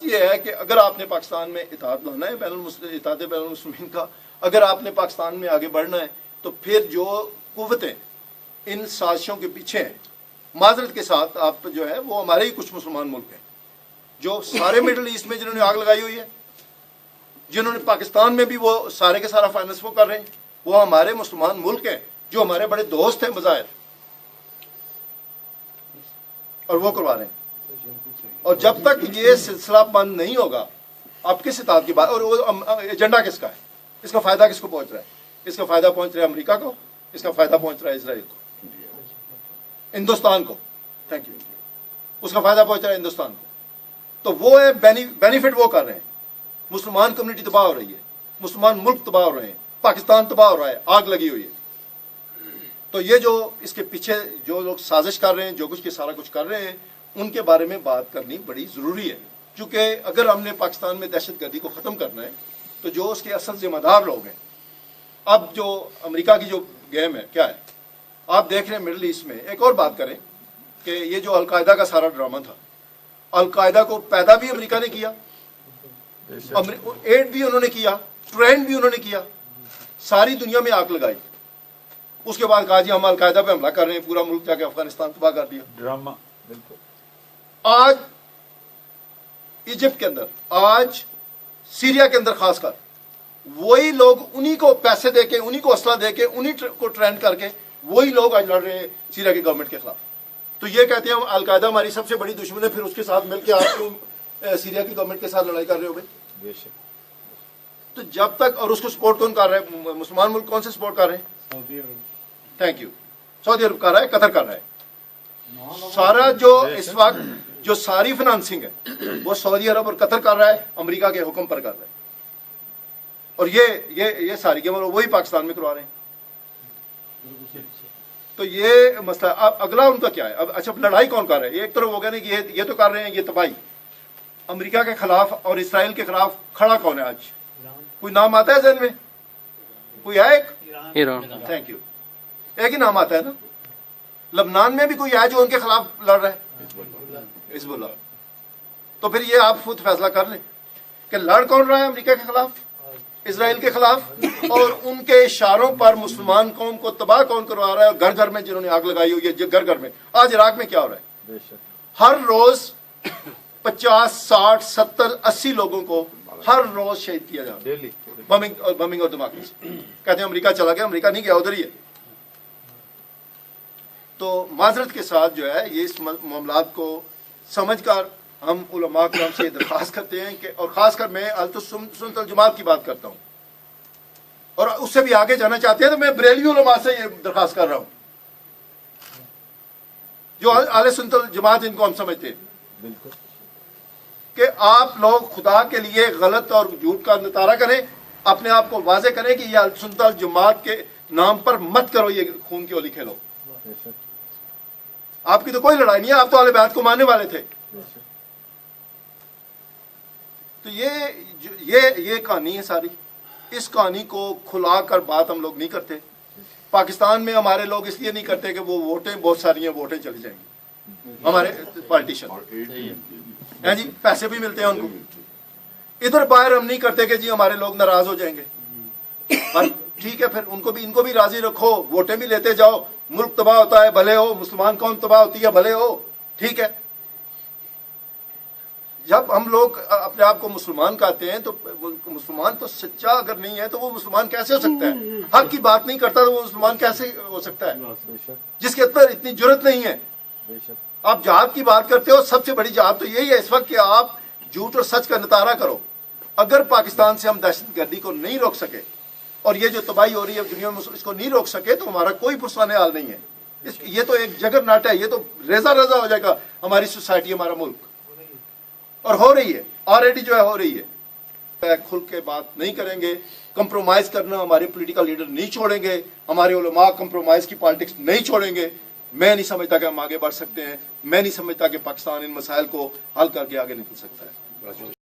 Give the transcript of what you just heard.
یہ ہے کہ اگر آپ نے پاکستان میں اتحاد لانا ہے اتحاد بین المسلمین کا، اگر آپ نے پاکستان میں آگے بڑھنا ہے، تو پھر جو قوتیں ان سازشوں کے پیچھے ہیں، معذرت کے ساتھ آپ جو ہے وہ ہمارے ہی کچھ مسلمان ملک ہیں جو سارے مڈل ایسٹ میں جنہوں نے آگ لگائی ہوئی ہے، جنہوں نے پاکستان میں بھی وہ سارے کے سارا فائننس وہ کر رہے ہیں، وہ ہمارے مسلمان ملک ہیں جو ہمارے بڑے دوست ہیں بظاہر، اور وہ کروا رہے ہیں۔ اور جب تک یہ سلسلہ بند نہیں ہوگا، آپ کس اتحاد کی بات، اور ایجنڈا کس کا ہے، اس کا فائدہ کس کو پہنچ رہا ہے؟ اس کا فائدہ پہنچ رہا ہے امریکہ کو، اس کا فائدہ پہنچ رہا ہے اسرائیل کو، ہندوستان کو، تھینک یو، اس کا فائدہ پہنچ رہا ہے ہندوستان کو۔ تو وہ ہے بینیفٹ وہ کر رہے ہیں، مسلمان کمیونٹی تباہ ہو رہی ہے، مسلمان ملک تباہ ہو رہے ہیں، پاکستان تباہ ہو رہا ہے، آگ لگی ہوئی ہے۔ تو یہ جو اس کے پیچھے جو لوگ سازش کر رہے ہیں، جو کچھ کے سارا کچھ کر رہے ہیں، ان کے بارے میں بات کرنی بڑی ضروری ہے، کیونکہ اگر ہم نے پاکستان میں دہشت گردی کو ختم کرنا ہے تو جو اس کے اصل ذمہ دار لوگ ہیں، اب جو امریکہ کی جو گیم ہے کیا ہے، آپ دیکھ رہے ہیں مڈل ایسٹ میں۔ ایک اور بات کریں کہ یہ جو القاعدہ کا سارا ڈرامہ تھا، القاعدہ کو پیدا بھی امریکہ نے کیا، ایڈ بھی انہوں نے کیا، ٹرینڈ بھی انہوں نے کیا، ساری دنیا میں آگ لگائی، اس کے بعد کہا جی ہم القاعدہ پہ حملہ کر رہے ہیں، پورا ملک جا کے افغانستان تباہ کر دیا، ڈرامہ۔ بالکل آج ایجپٹ کے اندر، آج سیریا کے اندر خاص کر وہی لوگ، انہی کو پیسے دے کے، انہی کو اسلحہ دے کے، انہی کو ٹرینڈ کر کے وہی لوگ آج لڑ رہے ہیں سیریا کی گورنمنٹ کے خلاف۔ تو یہ کہتے ہیں القاعدہ ہماری سب سے بڑی دشمن ہے، پھر اس کے ساتھ مل کے آپ کیوں سیریا کی گورنمنٹ کے ساتھ لڑائی کر رہے ہو بھائی؟ تو جب تک، اور اس کو سپورٹ کون کر رہا ہے؟ مسلمان ملک کون سے سپورٹ کر رہے ہیں؟ تھینک یو، سعودی عرب کر رہا ہے، قطر کر رہا ہے۔ سارا جو اس وقت جو ساری فنانسنگ ہے وہ سعودی عرب اور قطر کر رہا ہے، امریکہ کے حکم پر کر رہا ہے، اور یہ ساری گیم وہی پاکستان میں کروا رہے ہیں۔ تو یہ مسئلہ اب اگلا ان کا کیا ہے؟ اب اچھا لڑائی کون کر رہا ہے؟ ایک طرف وہ کہنے کہ یہ تو کر رہے ہیں یہ تباہی، امریکہ کے خلاف اور اسرائیل کے خلاف کھڑا کون ہے آج؟ کوئی نام آتا ہے ذہن میں؟ کوئی ہے ایک؟ ایران۔ تھینک یو، ایک ہی نام آتا ہے نا۔ لبنان میں بھی کوئی ہے جو ان کے خلاف لڑ رہا ہے؟ حزب اللہ۔ تو پھر یہ آپ خود فیصلہ کر لیں کہ لڑ کون رہا ہے امریکہ کے خلاف، اسرائیل کے خلاف، اور ان کے اشاروں پر مسلمان قوم کو تباہ کون کروا رہا ہے، اور گھر گھر میں جنہوں نے آگ لگائی ہوئی ہے، گھر گھر میں۔ آج عراق میں کیا ہو رہا ہے؟ ہر روز 50 60 70 80 لوگوں کو ہر روز شہید کیا جا رہا ہے، بمنگ اور دھماکے سے۔ کہتے ہیں امریکہ چلا گیا، امریکہ نہیں گیا، ادھر ہی ہے۔ تو معذرت کے ساتھ جو ہے یہ اس معاملات کو سمجھ کر ہم علماء کرام سے درخواست کرتے ہیں کہ، اور خاص کر میں اہل سنت والجماعت کی بات کرتا ہوں، اور اس سے بھی آگے جانا چاہتے ہیں تو میں بریلوی علماء سے یہ درخواست کر رہا ہوں جو اہل سنت والجماعت ان کو ہم سمجھتے ہیں، کہ آپ لوگ خدا کے لیے غلط اور جھوٹ کا نتارہ کریں، اپنے آپ کو واضح کریں کہ یہ اہل سنت والجماعت کے نام پر مت کرو یہ خون کی ہولی کھیلو۔ آپ کی تو کوئی لڑائی نہیں ہے، آپ تو اہل بیت کو ماننے والے تھے۔ تو یہ کہانی ہے ساری، اس کہانی کو کھلا کر بات ہم لوگ نہیں کرتے۔ پاکستان میں ہمارے لوگ اس لیے نہیں کرتے کہ وہ ووٹیں بہت ساری ہیں، ووٹیں چلی جائیں گی، ہمارے پالیٹیشین ہیں جی، پیسے بھی ملتے ہیں ان کو۔ ادھر باہر ہم نہیں کرتے کہ جی ہمارے لوگ ناراض ہو جائیں گے، پر ٹھیک ہے، پھر ان کو بھی راضی رکھو، ووٹیں بھی لیتے جاؤ، ملک تباہ ہوتا ہے بھلے ہو، مسلمان قوم تباہ ہوتی ہے بھلے ہو، ٹھیک ہے۔ جب ہم لوگ اپنے آپ کو مسلمان کہتے ہیں تو مسلمان تو سچا اگر نہیں ہے تو وہ مسلمان کیسے ہو سکتا ہے؟ حق کی بات نہیں کرتا تو وہ مسلمان کیسے ہو سکتا ہے جس کے اندر اتنی جرت نہیں ہے؟ آپ جہاد کی بات کرتے ہو، سب سے بڑی جہاد تو یہی ہے اس وقت کہ آپ جھوٹ اور سچ کا نتارہ کرو۔ اگر پاکستان سے ہم دہشت گردی کو نہیں روک سکے اور یہ جو تباہی ہو رہی ہے دنیا میں اس کو نہیں روک سکے تو ہمارا کوئی پرسانے حال نہیں ہے۔ یہ تو ایک جگر ناٹ ہے، یہ تو ریزہ ریزہ ہو جائے گا ہماری سوسائٹی، ہمارا ملک، اور ہو رہی ہے آلریڈی جو ہے ہو رہی ہے۔ کھل کے بات نہیں کریں گے، کمپرومائز کرنا ہمارے پولیٹیکل لیڈر نہیں چھوڑیں گے، ہمارے علماء کمپرومائز کی پالیٹکس نہیں چھوڑیں گے، میں نہیں سمجھتا کہ ہم آگے بڑھ سکتے ہیں، میں نہیں سمجھتا کہ پاکستان ان مسائل کو حل کر کے آگے نکل سکتا ہے۔